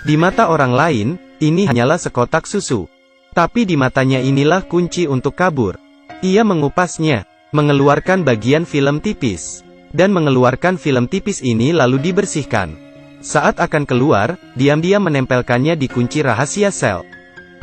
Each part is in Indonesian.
Di mata orang lain, ini hanyalah sekotak susu. Tapi di matanya inilah kunci untuk kabur. Ia mengupasnya, mengeluarkan bagian film tipis, dan mengeluarkan film tipis ini lalu dibersihkan. Saat akan keluar, diam-diam menempelkannya di kunci rahasia sel.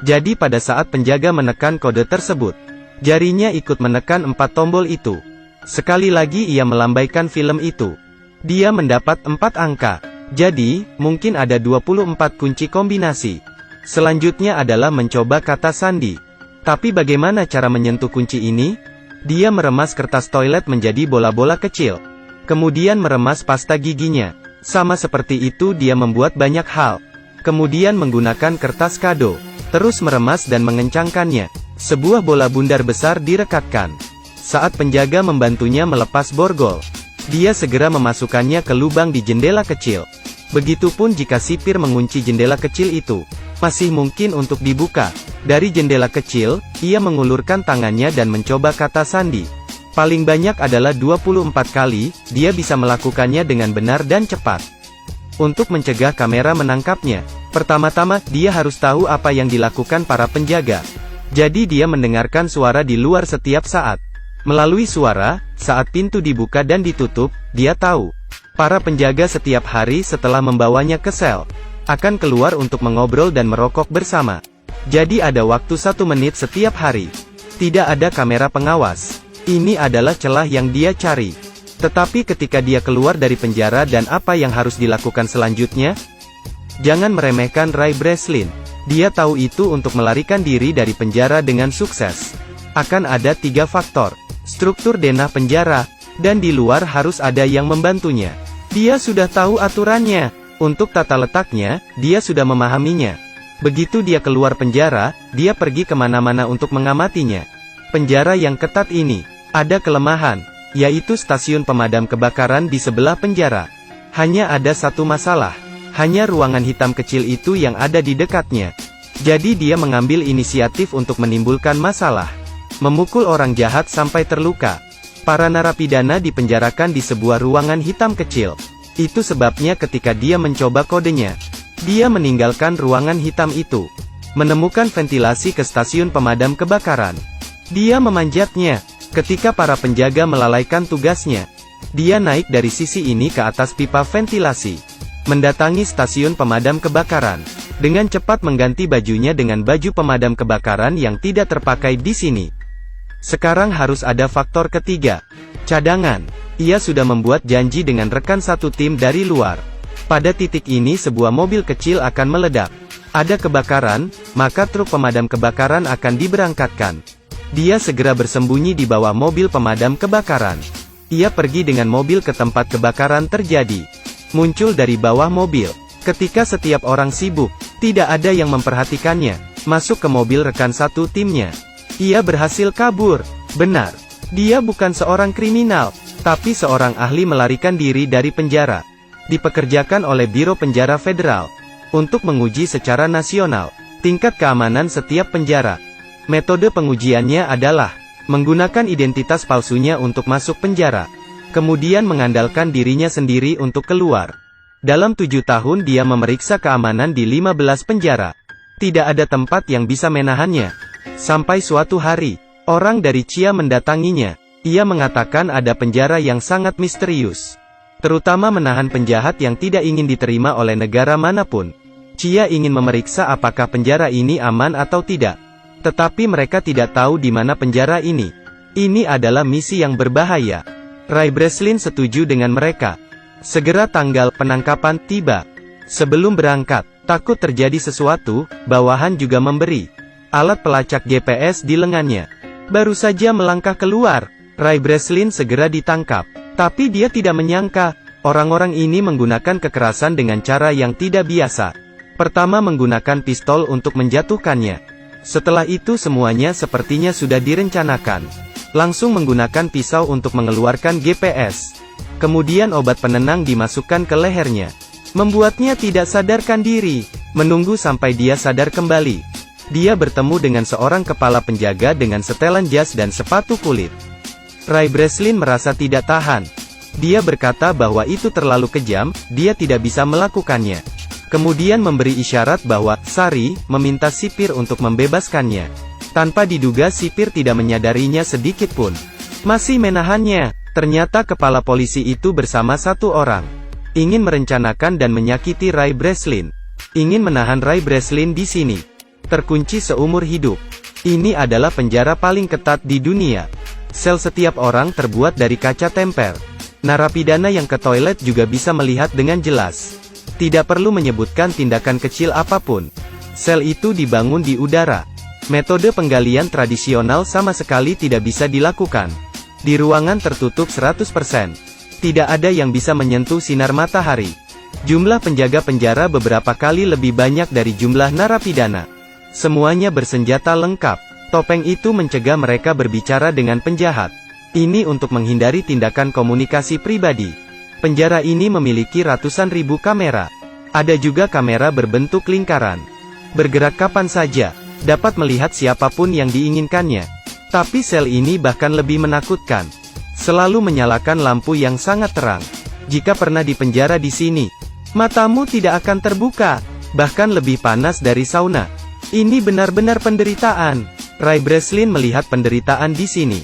Jadi pada saat penjaga menekan kode tersebut, jarinya ikut menekan 4 tombol itu. Sekali lagi ia melambaikan film itu. Dia mendapat 4 angka. Jadi, mungkin ada 24 kunci kombinasi. Selanjutnya adalah mencoba kata sandi. Tapi bagaimana cara menyentuh kunci ini? Dia meremas kertas toilet menjadi bola-bola kecil. Kemudian meremas pasta giginya. Sama seperti itu dia membuat banyak hal. Kemudian menggunakan kertas kado. Terus meremas dan mengencangkannya. Sebuah bola bundar besar direkatkan. Saat penjaga membantunya melepas borgol, dia segera memasukkannya ke lubang di jendela kecil. Begitupun jika sipir mengunci jendela kecil itu, masih mungkin untuk dibuka. Dari jendela kecil, ia mengulurkan tangannya dan mencoba kata sandi. Paling banyak adalah 24 kali, dia bisa melakukannya dengan benar dan cepat. Untuk mencegah kamera menangkapnya, pertama-tama, dia harus tahu apa yang dilakukan para penjaga. Jadi dia mendengarkan suara di luar setiap saat. Melalui suara, saat pintu dibuka dan ditutup, dia tahu. Para penjaga setiap hari setelah membawanya ke sel, akan keluar untuk mengobrol dan merokok bersama. Jadi ada waktu 1 menit setiap hari. Tidak ada kamera pengawas. Ini adalah celah yang dia cari. Tetapi ketika dia keluar dari penjara dan apa yang harus dilakukan selanjutnya? Jangan meremehkan Ray Breslin. Dia tahu itu untuk melarikan diri dari penjara dengan sukses. Akan ada 3 faktor. Struktur denah penjara, dan di luar harus ada yang membantunya. Dia sudah tahu aturannya. Untuk tata letaknya, dia sudah memahaminya. Begitu dia keluar penjara, dia pergi kemana-mana untuk mengamatinya. Penjara yang ketat ini, ada kelemahan, yaitu stasiun pemadam kebakaran di sebelah penjara. Hanya ada satu masalah, hanya ruangan hitam kecil itu yang ada di dekatnya. Jadi dia mengambil inisiatif untuk menimbulkan masalah. Memukul orang jahat sampai terluka. Para narapidana dipenjarakan di sebuah ruangan hitam kecil. Itu sebabnya ketika dia mencoba kodenya, dia meninggalkan ruangan hitam itu. Menemukan ventilasi ke stasiun pemadam kebakaran. Dia memanjatnya. Ketika para penjaga melalaikan tugasnya, dia naik dari sisi ini ke atas pipa ventilasi. Mendatangi stasiun pemadam kebakaran. Dengan cepat mengganti bajunya dengan baju pemadam kebakaran yang tidak terpakai di sini. Sekarang harus ada faktor ketiga. Cadangan. Ia sudah membuat janji dengan rekan satu tim dari luar. Pada titik ini sebuah mobil kecil akan meledak. Ada kebakaran, maka truk pemadam kebakaran akan diberangkatkan. Dia segera bersembunyi di bawah mobil pemadam kebakaran. Ia pergi dengan mobil ke tempat kebakaran terjadi. Muncul dari bawah mobil. Ketika setiap orang sibuk, tidak ada yang memperhatikannya. Masuk ke mobil rekan satu timnya. Ia berhasil kabur. Benar. Dia bukan seorang kriminal, tapi seorang ahli melarikan diri dari penjara. Dipekerjakan oleh Biro Penjara Federal untuk menguji secara nasional tingkat keamanan setiap penjara. Metode pengujiannya adalah menggunakan identitas palsunya untuk masuk penjara, kemudian mengandalkan dirinya sendiri untuk keluar. Dalam 7 tahun dia memeriksa keamanan di 15 penjara. Tidak ada tempat yang bisa menahannya. Sampai suatu hari, orang dari Chia mendatanginya. Ia mengatakan ada penjara yang sangat misterius. Terutama menahan penjahat yang tidak ingin diterima oleh negara manapun. Chia ingin memeriksa apakah penjara ini aman atau tidak. Tetapi mereka tidak tahu di mana penjara ini. Ini adalah misi yang berbahaya. Ray Breslin setuju dengan mereka. Segera tanggal penangkapan tiba. Sebelum berangkat, takut terjadi sesuatu, bawahan juga memberi alat pelacak GPS di lengannya. Baru saja melangkah keluar, Ray Breslin segera ditangkap. Tapi dia tidak menyangka, orang-orang ini menggunakan kekerasan dengan cara yang tidak biasa. Pertama menggunakan pistol untuk menjatuhkannya. Setelah itu semuanya sepertinya sudah direncanakan. Langsung menggunakan pisau untuk mengeluarkan GPS. Kemudian obat penenang dimasukkan ke lehernya. Membuatnya tidak sadarkan diri. Menunggu sampai dia sadar kembali. Dia bertemu dengan seorang kepala penjaga dengan setelan jas dan sepatu kulit. Ray Breslin merasa tidak tahan. Dia berkata bahwa itu terlalu kejam, dia tidak bisa melakukannya. Kemudian memberi isyarat bahwa Sari meminta sipir untuk membebaskannya. Tanpa diduga sipir tidak menyadarinya sedikit pun. Masih menahannya. Ternyata kepala polisi itu bersama satu orang. Ingin merencanakan dan menyakiti Ray Breslin. Ingin menahan Ray Breslin di sini. Terkunci seumur hidup. Ini adalah penjara paling ketat di dunia. Sel setiap orang terbuat dari kaca temper. Narapidana yang ke toilet juga bisa melihat dengan jelas. Tidak perlu menyebutkan tindakan kecil apapun. Sel itu dibangun di udara. Metode penggalian tradisional sama sekali tidak bisa dilakukan. Di ruangan tertutup 100%. Tidak ada yang bisa menyentuh sinar matahari. Jumlah penjaga penjara beberapa kali lebih banyak dari jumlah narapidana. Semuanya bersenjata lengkap. Topeng itu mencegah mereka berbicara dengan penjahat. Ini untuk menghindari tindakan komunikasi pribadi. Penjara ini memiliki ratusan ribu kamera. Ada juga kamera berbentuk lingkaran. Bergerak kapan saja, dapat melihat siapapun yang diinginkannya. Tapi sel ini bahkan lebih menakutkan. Selalu menyalakan lampu yang sangat terang. Jika pernah dipenjara di sini, matamu tidak akan terbuka, bahkan lebih panas dari sauna. Ini benar-benar penderitaan. Ray Breslin melihat penderitaan di sini.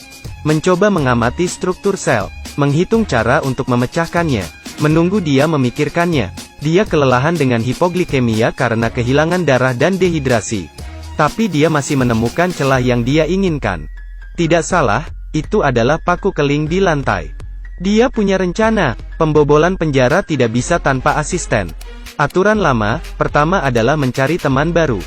Mencoba mengamati struktur sel, menghitung cara untuk memecahkannya, menunggu dia memikirkannya. Dia kelelahan dengan hipoglikemia karena kehilangan darah dan dehidrasi. Tapi dia masih menemukan celah yang dia inginkan. Tidak salah, itu adalah paku keling di lantai. Dia punya rencana. Pembobolan penjara tidak bisa tanpa asisten. Aturan lama, pertama adalah mencari teman baru.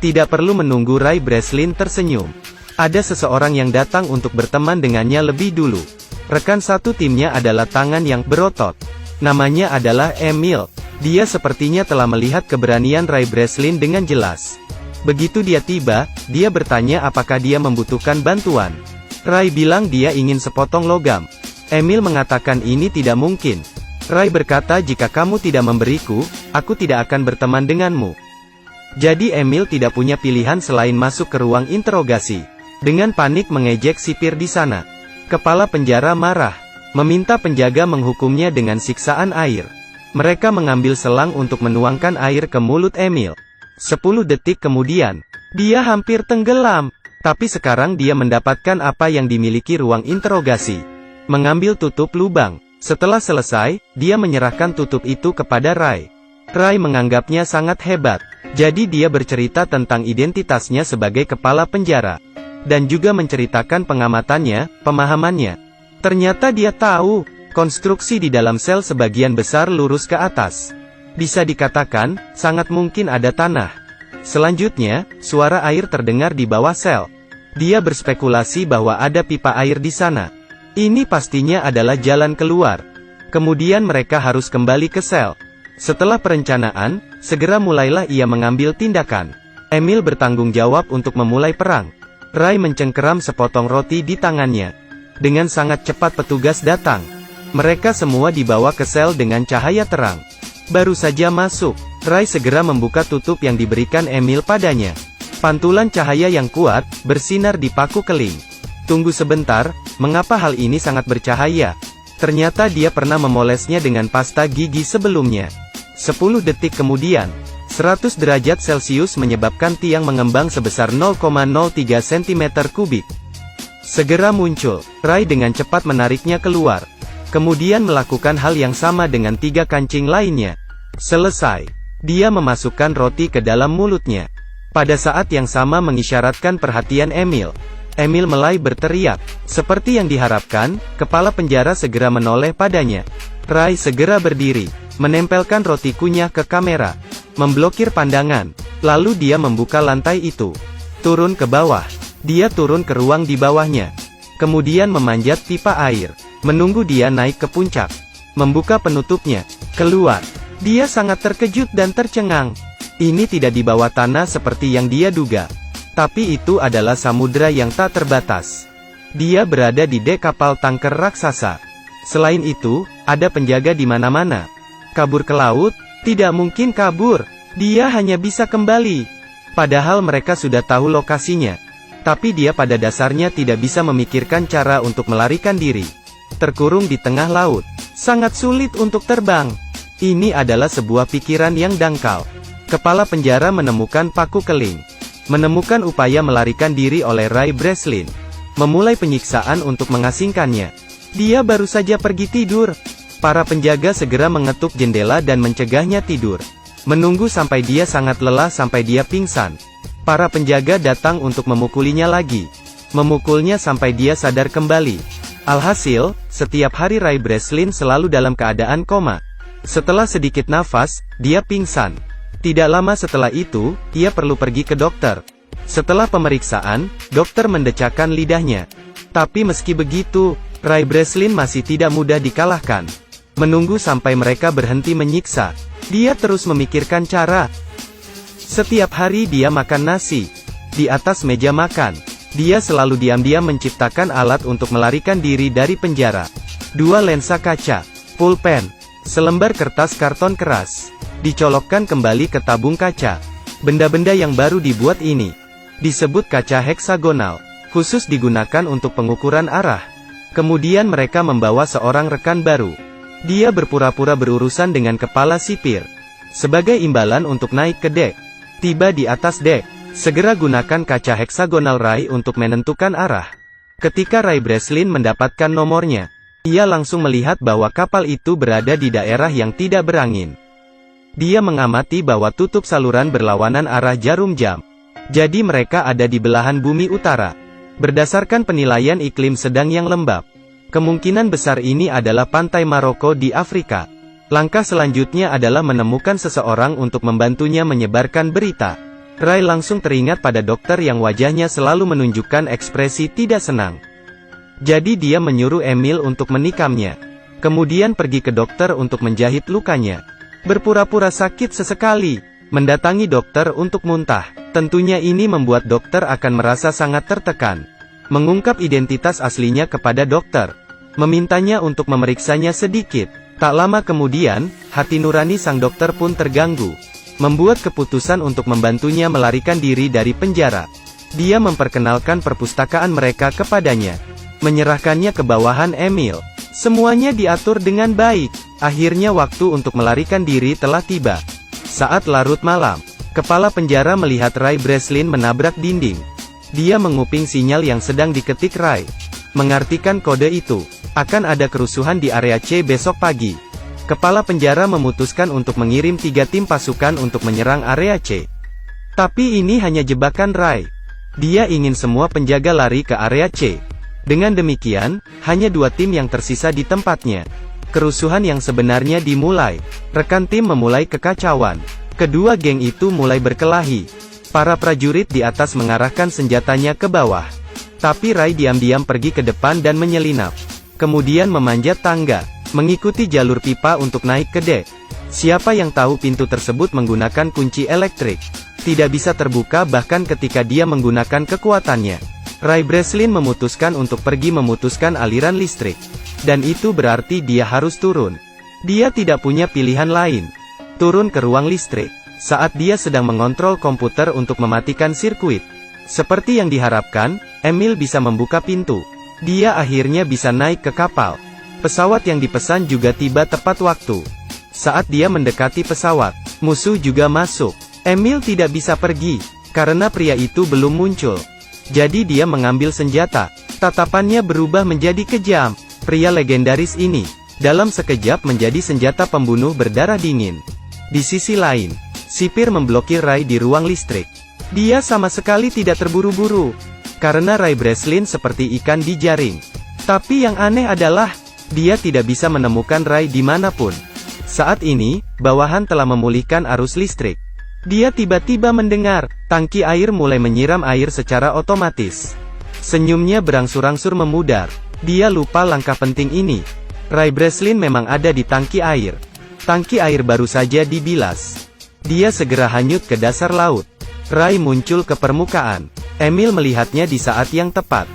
Tidak perlu menunggu Ray Breslin tersenyum. Ada seseorang yang datang untuk berteman dengannya lebih dulu. Rekan satu timnya adalah tangan yang berotot. Namanya adalah Emil. Dia sepertinya telah melihat keberanian Ray Breslin dengan jelas. Begitu dia tiba, dia bertanya apakah dia membutuhkan bantuan. Ray bilang dia ingin sepotong logam. Emil mengatakan ini tidak mungkin. Ray berkata jika kamu tidak memberiku, aku tidak akan berteman denganmu. Jadi Emil tidak punya pilihan selain masuk ke ruang interogasi. Dengan panik mengejek sipir di sana. Kepala penjara marah. Meminta penjaga menghukumnya dengan siksaan air. Mereka mengambil selang untuk menuangkan air ke mulut Emil. 10 detik kemudian, dia hampir tenggelam. Tapi sekarang dia mendapatkan apa yang dimiliki ruang interogasi. Mengambil tutup lubang. Setelah selesai, dia menyerahkan tutup itu kepada Ray. Ray menganggapnya sangat hebat. Jadi dia bercerita tentang identitasnya sebagai kepala penjara. Dan juga menceritakan pengamatannya, pemahamannya. Ternyata dia tahu, konstruksi di dalam sel sebagian besar lurus ke atas. Bisa dikatakan, sangat mungkin ada tanah. Selanjutnya, suara air terdengar di bawah sel. Dia berspekulasi bahwa ada pipa air di sana. Ini pastinya adalah jalan keluar. Kemudian mereka harus kembali ke sel. Setelah perencanaan, segera mulailah ia mengambil tindakan. Emil bertanggung jawab untuk memulai perang. Ray mencengkeram sepotong roti di tangannya. Dengan sangat cepat petugas datang. Mereka semua dibawa ke sel dengan cahaya terang. Baru saja masuk, Ray segera membuka tutup yang diberikan Emil padanya. Pantulan cahaya yang kuat, bersinar di paku keling. Tunggu sebentar, mengapa hal ini sangat bercahaya? Ternyata dia pernah memolesnya dengan pasta gigi sebelumnya. 10 detik kemudian, 100 derajat Celcius menyebabkan tiang mengembang sebesar 0,03 cm3. Segera muncul, Ray dengan cepat menariknya keluar. Kemudian melakukan hal yang sama dengan 3 kancing lainnya. Selesai. Dia memasukkan roti ke dalam mulutnya. Pada saat yang sama mengisyaratkan perhatian Emil. Emil mulai berteriak. Seperti yang diharapkan, kepala penjara segera menoleh padanya. Ray segera berdiri, menempelkan roti kunyah ke kamera. Memblokir pandangan. Lalu dia membuka lantai itu. Turun ke bawah. Dia turun ke ruang di bawahnya. Kemudian memanjat pipa air. Menunggu dia naik ke puncak. Membuka penutupnya. Keluar. Dia sangat terkejut dan tercengang. Ini tidak di bawah tanah seperti yang dia duga. Tapi itu adalah samudera yang tak terbatas. Dia berada di dek kapal tanker raksasa. Selain itu, ada penjaga di mana-mana. Kabur ke laut? Tidak mungkin kabur. Dia hanya bisa kembali. Padahal mereka sudah tahu lokasinya. Tapi dia pada dasarnya tidak bisa memikirkan cara untuk melarikan diri. Terkurung di tengah laut. Sangat sulit untuk terbang. Ini adalah sebuah pikiran yang dangkal. Kepala penjara menemukan paku keling. Menemukan upaya melarikan diri oleh Ray Breslin. Memulai penyiksaan untuk mengasingkannya. Dia baru saja pergi tidur. Para penjaga segera mengetuk jendela dan mencegahnya tidur. Menunggu sampai dia sangat lelah sampai dia pingsan. Para penjaga datang untuk memukulinya lagi. Memukulnya sampai dia sadar kembali. Alhasil, setiap hari Ray Breslin selalu dalam keadaan koma. Setelah sedikit nafas, dia pingsan. Tidak lama setelah itu, ia perlu pergi ke dokter. Setelah pemeriksaan, dokter mendecakkan lidahnya. Tapi meski begitu, Ray Breslin masih tidak mudah dikalahkan. Menunggu sampai mereka berhenti menyiksa. Dia terus memikirkan cara. Setiap hari dia makan nasi. Di atas meja makan. Dia selalu diam-diam menciptakan alat untuk melarikan diri dari penjara. 2 lensa kaca, pulpen, selembar kertas karton keras. Dicolokkan kembali ke tabung kaca. Benda-benda yang baru dibuat ini disebut kaca heksagonal, khusus digunakan untuk pengukuran arah. Kemudian mereka membawa seorang rekan baru. Dia berpura-pura berurusan dengan kepala sipir. Sebagai imbalan untuk naik ke dek. Tiba di atas dek. Segera gunakan kaca heksagonal Ray untuk menentukan arah. Ketika Ray Breslin mendapatkan nomornya, ia langsung melihat bahwa kapal itu berada di daerah yang tidak berangin. Dia mengamati bahwa tutup saluran berlawanan arah jarum jam. Jadi mereka ada di belahan bumi utara. Berdasarkan penilaian iklim sedang yang lembab, kemungkinan besar ini adalah pantai Maroko di Afrika. Langkah selanjutnya adalah menemukan seseorang untuk membantunya menyebarkan berita. Ray langsung teringat pada dokter yang wajahnya selalu menunjukkan ekspresi tidak senang. Jadi dia menyuruh Emil untuk menikamnya. Kemudian pergi ke dokter untuk menjahit lukanya. Berpura-pura sakit sesekali. Mendatangi dokter untuk muntah. Tentunya ini membuat dokter akan merasa sangat tertekan. Mengungkap identitas aslinya kepada dokter. Memintanya untuk memeriksanya sedikit. Tak lama kemudian, hati nurani sang dokter pun terganggu. Membuat keputusan untuk membantunya melarikan diri dari penjara. Dia memperkenalkan perpustakaan mereka kepadanya. Menyerahkannya ke bawahan Emil. Semuanya diatur dengan baik. Akhirnya waktu untuk melarikan diri telah tiba. Saat larut malam, kepala penjara melihat Ray Breslin menabrak dinding. Dia menguping sinyal yang sedang diketik Ray. Mengartikan kode itu, akan ada kerusuhan di area C besok pagi. Kepala penjara memutuskan untuk mengirim 3 tim pasukan untuk menyerang area C. Tapi ini hanya jebakan Ray. Dia ingin semua penjaga lari ke area C. Dengan demikian, hanya 2 tim yang tersisa di tempatnya. Kerusuhan yang sebenarnya dimulai. Rekan tim memulai kekacauan. Kedua geng itu mulai berkelahi. Para prajurit di atas mengarahkan senjatanya ke bawah. Tapi Ray diam-diam pergi ke depan dan menyelinap. Kemudian memanjat tangga, mengikuti jalur pipa untuk naik ke dek. Siapa yang tahu pintu tersebut menggunakan kunci elektrik. Tidak bisa terbuka bahkan ketika dia menggunakan kekuatannya. Ray Breslin memutuskan untuk pergi memutuskan aliran listrik. Dan itu berarti dia harus turun. Dia tidak punya pilihan lain. Turun ke ruang listrik. Saat dia sedang mengontrol komputer untuk mematikan sirkuit. Seperti yang diharapkan, Emil bisa membuka pintu. Dia akhirnya bisa naik ke kapal. Pesawat yang dipesan juga tiba tepat waktu. Saat dia mendekati pesawat, musuh juga masuk. Emil tidak bisa pergi, karena pria itu belum muncul. Jadi dia mengambil senjata. Tatapannya berubah menjadi kejam. Pria legendaris ini, dalam sekejap menjadi senjata pembunuh berdarah dingin. Di sisi lain, sipir memblokir Ray di ruang listrik. Dia sama sekali tidak terburu-buru. Karena Ray Breslin seperti ikan di jaring. Tapi yang aneh adalah, dia tidak bisa menemukan Ray dimanapun. Saat ini, bawahan telah memulihkan arus listrik. Dia tiba-tiba mendengar, tangki air mulai menyiram air secara otomatis. Senyumnya berangsur-angsur memudar. Dia lupa langkah penting ini. Ray Breslin memang ada di tangki air. Tangki air baru saja dibilas. Dia segera hanyut ke dasar laut. Ray muncul ke permukaan. Emil melihatnya di saat yang tepat.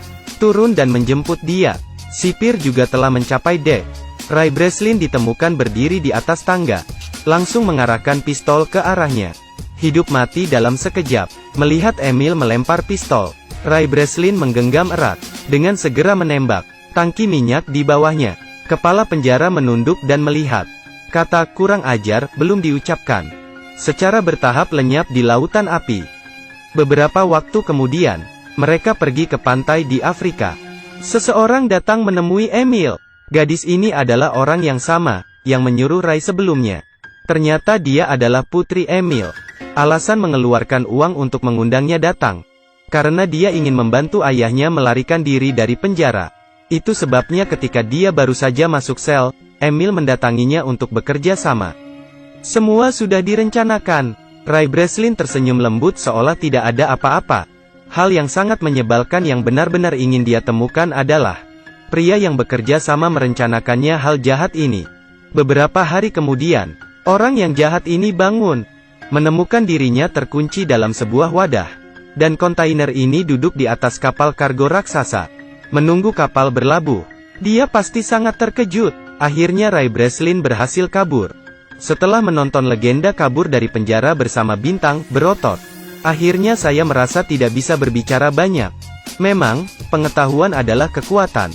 Turun dan menjemput dia. Sipir juga telah mencapai dek. Ray Breslin ditemukan berdiri di atas tangga. Langsung mengarahkan pistol ke arahnya. Hidup mati dalam sekejap. Melihat Emil melempar pistol, Ray Breslin menggenggam erat. Dengan segera menembak. Tangki minyak di bawahnya. Kepala penjara menunduk dan melihat. Kata "kurang ajar" belum diucapkan. Secara bertahap lenyap di lautan api. Beberapa waktu kemudian, mereka pergi ke pantai di Afrika. Seseorang datang menemui Emil. Gadis ini adalah orang yang sama, yang menyuruh Rai sebelumnya. Ternyata dia adalah putri Emil. Alasan mengeluarkan uang untuk mengundangnya datang. Karena dia ingin membantu ayahnya melarikan diri dari penjara. Itu sebabnya ketika dia baru saja masuk sel, Emil mendatanginya untuk bekerja sama. Semua sudah direncanakan. Ray Breslin tersenyum lembut seolah tidak ada apa-apa. Hal yang sangat menyebalkan yang benar-benar ingin dia temukan adalah pria yang bekerja sama merencanakannya hal jahat ini. Beberapa hari kemudian, orang yang jahat ini bangun, menemukan dirinya terkunci dalam sebuah wadah. Dan kontainer ini duduk di atas kapal kargo raksasa, menunggu kapal berlabuh. Dia pasti sangat terkejut. Akhirnya Ray Breslin berhasil kabur. Setelah menonton legenda kabur dari penjara bersama bintang berotot, akhirnya saya merasa tidak bisa berbicara banyak. Memang, pengetahuan adalah kekuatan.